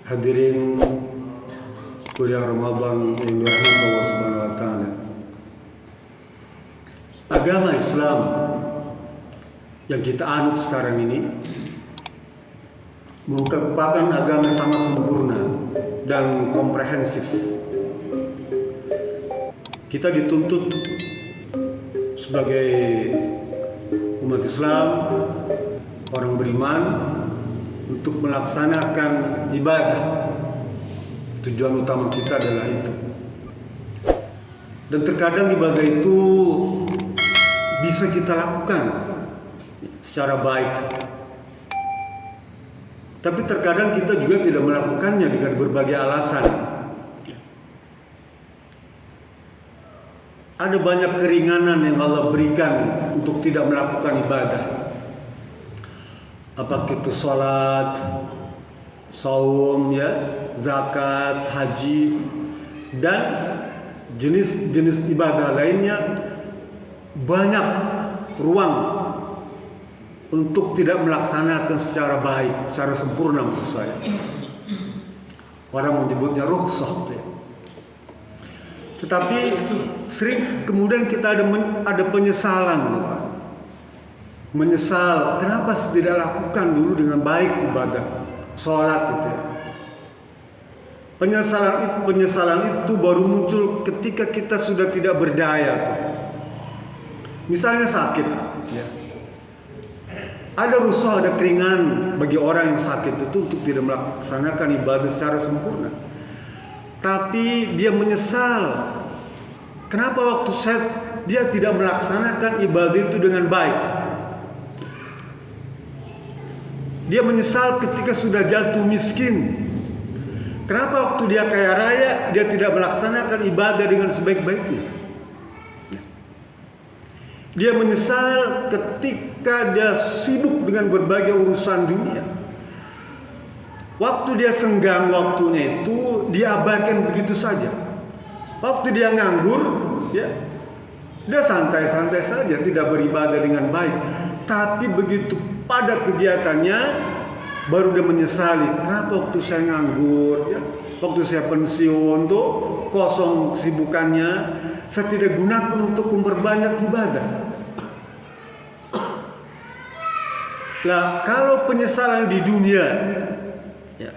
Hadirin kuliah Ramadan yang dirahmati Allah Subhanahu wa taala. Agama Islam yang kita anut sekarang ini merupakan agama yang sangat sempurna dan komprehensif. Kita dituntut sebagai umat Islam, orang beriman, untuk melaksanakan ibadah. Tujuan utama kita adalah itu. Dan terkadang ibadah itu bisa kita lakukan secara baik, tapi terkadang kita juga tidak melakukannya dengan berbagai alasan. Ada banyak keringanan yang Allah berikan untuk tidak melakukan ibadah. Apakah itu sholat, saum, ya, zakat, haji, dan jenis-jenis ibadah lainnya. Banyak ruang untuk tidak melaksanakan secara baik, secara sempurna maksud saya. Orang menyebutnya rukhsah. Tetapi sering kemudian kita ada penyesalan. Menyesal, kenapa tidak lakukan dulu dengan baik ibadah sholat itu. Penyesalan itu baru muncul ketika kita sudah tidak berdaya tuh. Misalnya sakit, ya. Ada rukhsah, ada keringanan bagi orang yang sakit itu untuk tidak melaksanakan ibadah secara sempurna. Tapi dia menyesal. Kenapa waktu dia tidak melaksanakan ibadah itu dengan baik? Dia menyesal ketika sudah jatuh miskin. Kenapa waktu dia kaya raya dia tidak melaksanakan ibadah dengan sebaik-baiknya? Dia menyesal ketika dia sibuk dengan berbagai urusan dunia. Waktu dia senggang waktunya itu dia abaikan begitu saja. Waktu dia nganggur, ya, dia santai-santai saja, tidak beribadah dengan baik. Tapi begitu padat kegiatannya, baru dia menyesali, kenapa waktu saya nganggur, ya, waktu saya pensiun tuh kosong kesibukannya, saya tidak gunakan untuk memperbanyak ibadah. Nah, kalau penyesalan di dunia, ya,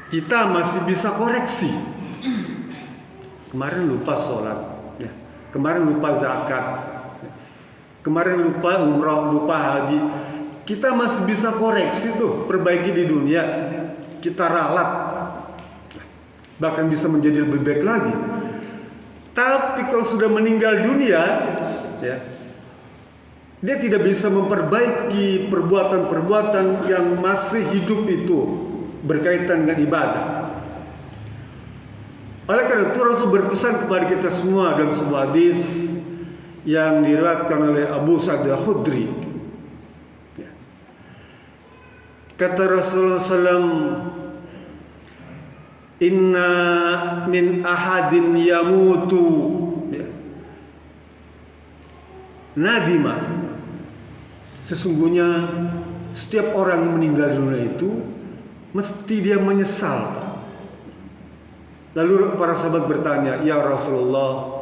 kita masih bisa koreksi. Kemarin lupa sholat, ya, kemarin lupa zakat, kemarin lupa umrah, lupa haji. Kita masih bisa koreksi tuh, perbaiki di dunia. Kita ralat, bahkan bisa menjadi lebih baik lagi. Tapi kalau sudah meninggal dunia, ya, dia tidak bisa memperbaiki perbuatan-perbuatan yang masih hidup itu berkaitan dengan ibadah. Oleh karena itu Rasul berpesan kepada kita semua dalam sebuah hadis yang diriwayatkan oleh Abu Sa'id Al-Khudri. Kata Rasulullah SAW, inna min ahadin yamutu, ya, nadima. Sesungguhnya setiap orang yang meninggal dunia itu mesti dia menyesal. Lalu para sahabat bertanya, ya Rasulullah,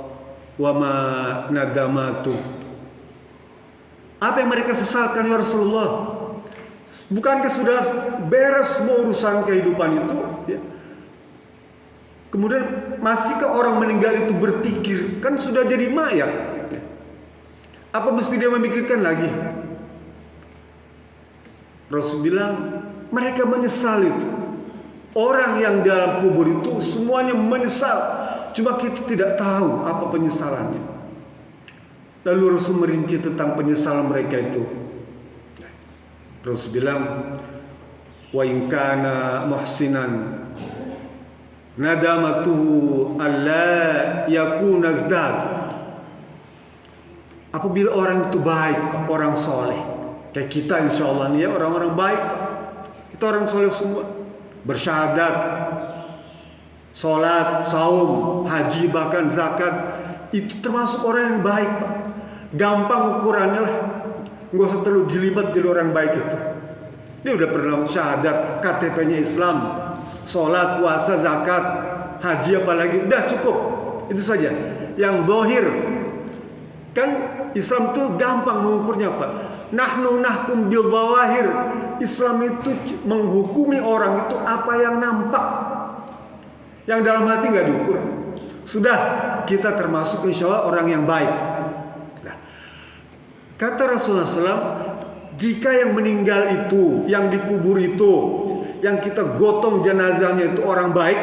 wa ma nadamatu. Apa yang mereka sesalkan ya Rasulullah? Bukankah sudah beres semua urusan kehidupan itu, ya? Kemudian masihkah orang meninggal itu berpikir, kan sudah jadi mayat, ya? Apa mesti dia memikirkan lagi? Rasul bilang mereka menyesal itu. Orang yang dalam kubur itu semuanya menyesal, cuma kita tidak tahu apa penyesalannya. Lalu Rasul merinci tentang penyesalan mereka itu. Rasul bilang, wa in kana muhsinan nadamatuhu alla yakuna zdad. Apabila orang itu baik, orang soleh, kayak kita insya Allah nih ya, orang-orang baik, kita orang soleh semua, bersyahadat, sholat, saum, haji, bahkan zakat, itu termasuk orang yang baik, Pak. Gampang ukurannya lah, nggak usah terlalu jelimet jadi orang baik itu. Dia udah pernah syahadat, KTP-nya Islam, sholat, puasa, zakat, haji, apalagi udah cukup. Itu saja. Yang zahir kan Islam tuh gampang mengukurnya, Pak. Nahnu nahkum bil zawahir. Islam itu menghukumi orang itu apa yang nampak. Yang dalam hati nggak diukur. Sudah, kita termasuk insya Allah orang yang baik. Nah, kata Rasulullah SAW, jika yang meninggal itu, yang dikubur itu, yang kita gotong jenazahnya itu orang baik,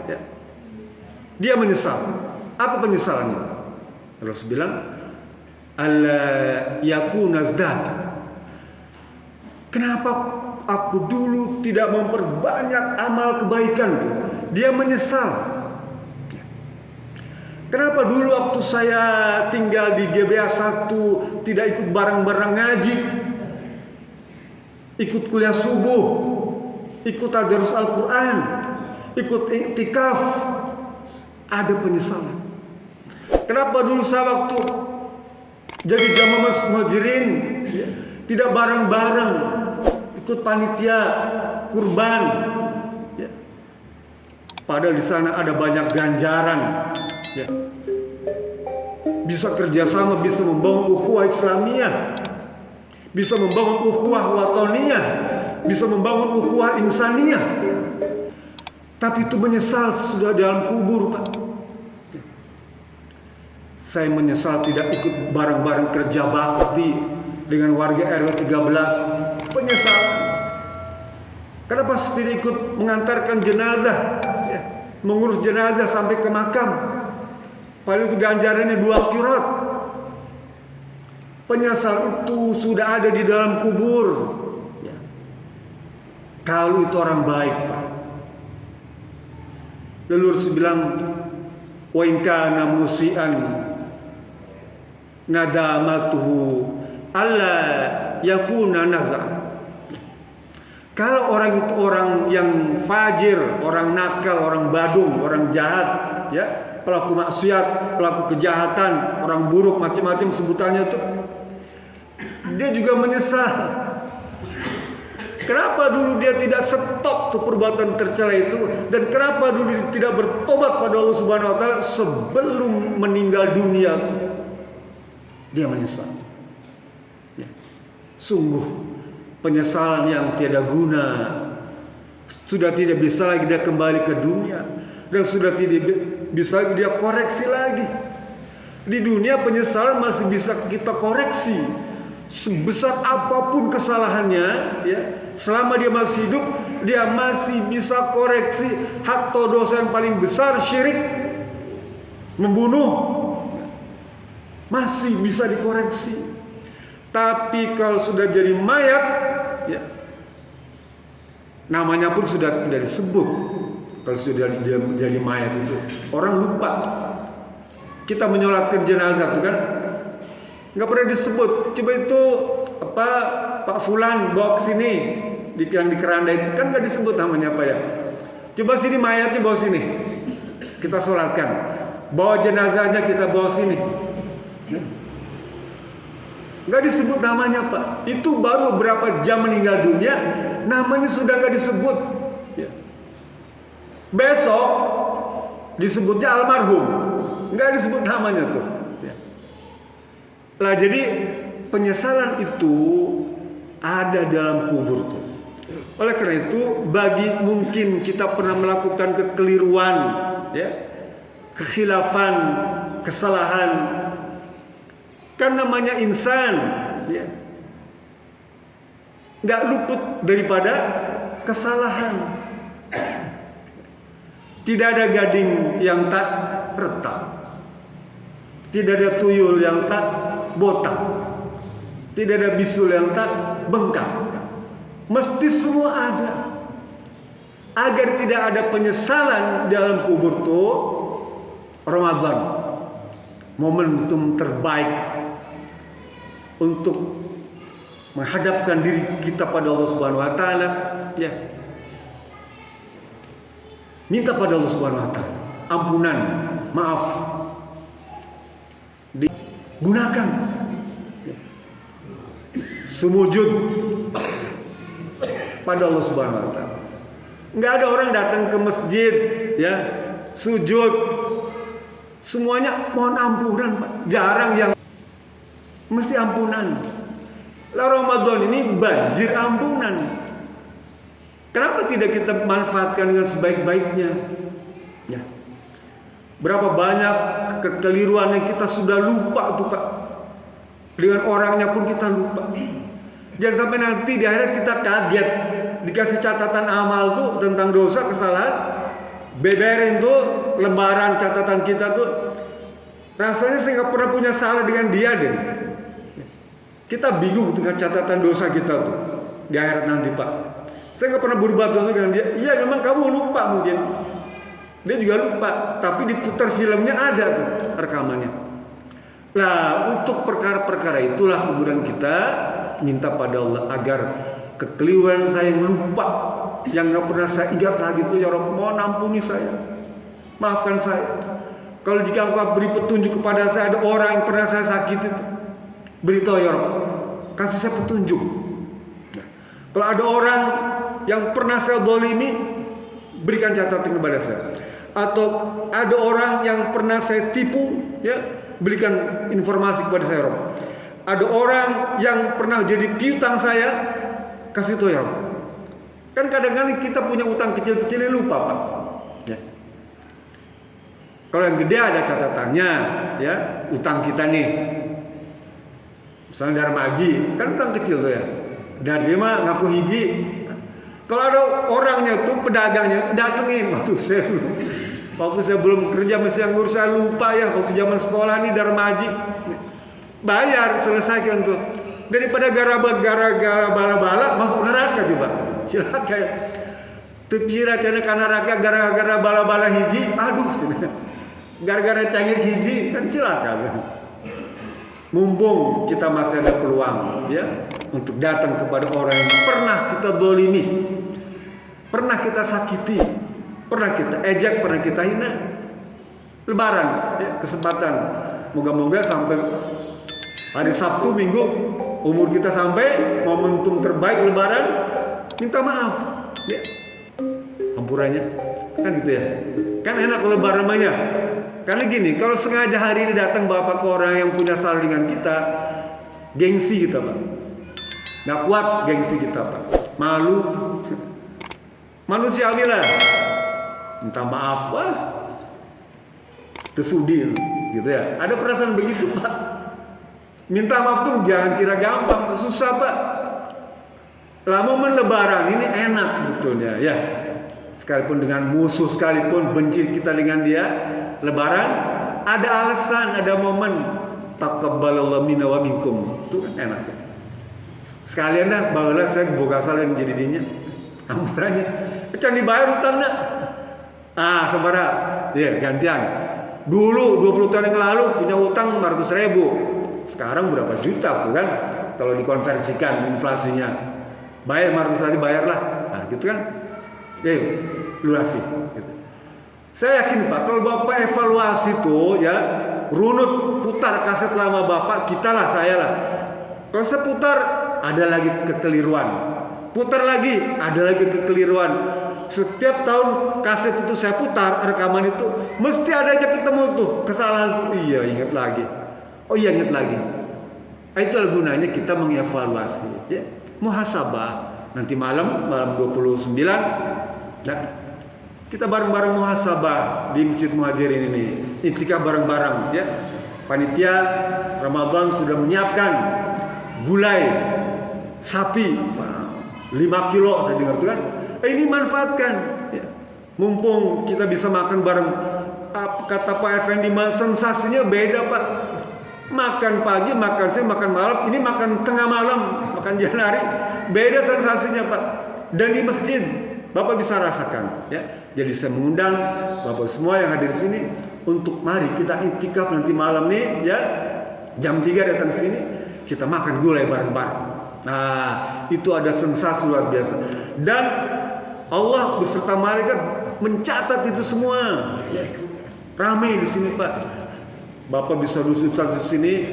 ya, dia menyesal. Apa penyesalannya? Rasul bilang, alla yakuna zdad. Kenapa aku dulu tidak memperbanyak amal kebaikan tuh? Dia menyesal. Kenapa dulu waktu saya tinggal di GBA 1 tidak ikut bareng-bareng ngaji, ikut kuliah subuh, ikut tadarus Al-Quran, ikut iktikaf? Ada penyesalan. Kenapa dulu saya waktu jadi jamaah muhajirin tidak bareng-bareng ikut panitia kurban, ya. Padahal di sana ada banyak ganjaran, ya. Bisa kerjasama, bisa membangun ukhuwah Islamiyah, bisa membangun ukhuwah watoniyah, bisa membangun ukhuwah insaniyah. Tapi itu menyesal sudah dalam kubur, Pak. Saya menyesal tidak ikut bareng-bareng kerja bakti dengan warga RW 13. Penyesalan. Kenapa tidak ikut mengantarkan jenazah, ya, mengurus jenazah sampai ke makam? Padahal itu ganjarannya 2 qirat. Penyesal itu sudah ada di dalam kubur, ya. Kalau itu orang baik, Pak. Leluhur bilang, wa in kana musian nadamatuhu alla yakuna nazar. Kalau orang itu orang yang fajir, orang nakal, orang badung, orang jahat, ya, pelaku maksiat, pelaku kejahatan, orang buruk, macam-macam sebutannya itu, dia juga menyesal. Kenapa dulu dia tidak stop tuh perbuatan tercela itu, dan kenapa dulu dia tidak bertobat pada Allah Subhanahu wa taala sebelum meninggal dunia tuh? Dia menyesal. Ya. Sungguh penyesalan yang tiada guna. Sudah tidak bisa lagi dia kembali ke dunia, dan sudah tidak bisa lagi dia koreksi lagi. Di dunia penyesalan masih bisa kita koreksi. Sebesar apapun kesalahannya, ya, selama dia masih hidup, dia masih bisa koreksi. Hatta dosa yang paling besar, syirik, membunuh, masih bisa dikoreksi. Tapi kalau sudah jadi mayat, ya, namanya pun sudah tidak disebut. Kalau sudah jadi mayat itu, orang lupa. Kita menyolatkan jenazah itu kan nggak pernah disebut. Coba itu apa, Pak Fulan bawa ke sini, yang di keranda itu kan nggak disebut namanya apa ya. Coba sini mayatnya bawa sini, kita sholatkan. Bawa jenazahnya kita bawa sini, nggak disebut namanya, Pak. Itu baru beberapa jam meninggal dunia, namanya sudah nggak disebut. Besok disebutnya almarhum, nggak disebut namanya tuh. Lah jadi penyesalan itu ada dalam kubur tuh. Oleh karena itu, bagi mungkin kita pernah melakukan kekeliruan, ya, kekhilafan, kesalahan, kan namanya insan, ya, nggak luput daripada kesalahan. Tidak ada gading yang tak retak, tidak ada tuyul yang tak botak, tidak ada bisul yang tak bengkak. Mesti semua ada. Agar tidak ada penyesalan dalam kubur tuh, Ramadan momentum terbaik untuk menghadapkan diri kita pada Allah Subhanahu wa taala, ya. Minta pada Allah Subhanahu wa taala ampunan, maaf. Gunakan sumujud pada Allah Subhanahu wa taala. Nggak ada orang datang ke masjid ya, sujud semuanya mohon ampunan, Pak. Jarang yang mesti ampunan. Lah Ramadan ini banjir ampunan. Kenapa tidak kita manfaatkan dengan sebaik-baiknya? Ya. Berapa banyak kekeliruan yang kita sudah lupa tuh Pak. Dengan orangnya pun kita lupa. Jangan sampai nanti di akhirat kita kaget dikasih catatan amal tuh tentang dosa kesalahan, beberin tuh lembaran catatan kita tuh. Rasanya saya nggak pernah punya salah dengan dia deh. Kita bingung dengan catatan dosa kita tuh di akhirat nanti Pak. Saya nggak pernah berbuat dosa dengan dia. Iya memang kamu lupa mungkin. Dia juga lupa. Tapi diputar filmnya ada tuh rekamannya. Nah untuk perkara-perkara itulah kemudian kita minta pada Allah agar kekeliruan saya yang lupa, yang nggak pernah saya ingat lagi itu ya Rabb, mohon ampuni saya, maafkan saya. Kalau jika Engkau beri petunjuk kepada saya, ada orang yang pernah saya sakiti, beritahu ya Rabb, kasih saya petunjuk. Nah, kalau ada orang yang pernah saya zalimi, berikan catatan kepada saya. Atau ada orang yang pernah saya tipu, ya berikan informasi kepada saya Rabb. Ada orang yang pernah jadi piutang saya, kasih tahu ya Rabb. Kan kadang-kadang kita punya utang kecil-kecilnya lupa Pak. Ya. Kalau yang gede ada catatannya, ya utang kita nih. Misalnya Dharma Haji, kan utang kecil tuh ya. Dari dia mah ngaku hiji. Kalau ada orangnya tuh pedagangnya itu datengin, waktu saya belum kerja masih ngurus, saya lupa ya waktu zaman sekolah nih Dharma Haji. Bayar selesaikan tuh. Daripada gara-gara bala-bala masuk neraka coba. Cilaka ya. Tepira karena neraka gara-gara bala-bala hiji, aduh. Gara-gara cengek hiji kan cilaka. Mumpung kita masih ada peluang ya untuk datang kepada orang yang pernah kita dolimi, pernah kita sakiti, pernah kita ejek, pernah kita hina. Lebaran ya, kesempatan. Moga-moga sampai hari Sabtu Minggu umur kita sampai momentum terbaik Lebaran, minta maaf ya, ampurannya kan gitu ya, kan enak kalau Lebaran namanya. Karena gini, kalau sengaja hari ini datang bapak ke orang yang punya salah dengan kita, gengsi kita Pak, nggak kuat gengsi kita Pak, malu, manusiawi lah, minta maaf wah, tersudil gitu ya, ada perasaan begitu Pak. Minta maaf tuh jangan kira gampang, susah Pak. Lah momen Lebaran ini enak sebetulnya ya. Sekalipun dengan musuh, sekalipun benci kita dengan dia, Lebaran ada alasan, ada momen. Taqabbalallahu minna wa minkum. Itu kan enak ya. Sekalian dah baheula saya boga salin jadi dinya. Ampurannya. Can dibayar utangna. Ah, sabaraha. Ya, gantian. Dulu 20 tahun yang lalu punya utang 500.000. Sekarang berapa juta tuh kan kalau dikonversikan inflasinya, bayar 500 bayarlah, nah gitu kan, lunasi gitu. Saya yakin Pak kalau Bapak evaluasi tuh ya, runut putar kaset lama Bapak, kita lah, saya lah, kalau saya putar ada lagi kekeliruan, putar lagi ada lagi kekeliruan. Setiap tahun kaset itu saya putar rekaman itu mesti ada aja ketemu tuh kesalahan tuh, iya ingat lagi. Oh iya ingat lagi. Itulah gunanya kita mengevaluasi ya. Muhasabah. Nanti malam 29 nah, kita bareng-bareng muhasabah di Masjid Muhajirin ini. Iktikaf bareng-bareng ya. Panitia Ramadan sudah menyiapkan gulai sapi 5 kilo saya dengar tuh kan. Ini manfaatkan ya. Mumpung kita bisa makan bareng. Kata Pak Effendi sensasinya beda Pak. Makan pagi, makan siang, makan malam. Ini makan tengah malam, makan jalan hari. Beda sensasinya Pak. Dan di masjid Bapak bisa rasakan ya. Jadi saya mengundang Bapak semua yang hadir di sini untuk mari kita iktikaf nanti malam nih ya. Jam 3 datang ke sini, kita makan gulai bareng-bareng. Nah, itu ada sensasi luar biasa. Dan Allah beserta malaikat mencatat itu semua. Ya. Ramai di sini Pak. Bapak bisa duduk di sini,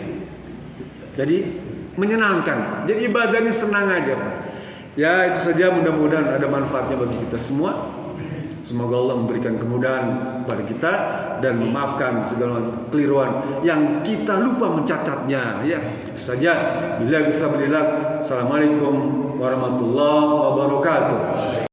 jadi menyenangkan. Jadi ibadah ini senang aja Pak. Ya itu saja, mudah-mudahan ada manfaatnya bagi kita semua. Semoga Allah memberikan kemudahan kepada kita dan memaafkan segala kekeliruan yang kita lupa mencatatnya. Ya, itu saja. Bila bisa berilah. Assalamualaikum warahmatullahi wabarakatuh.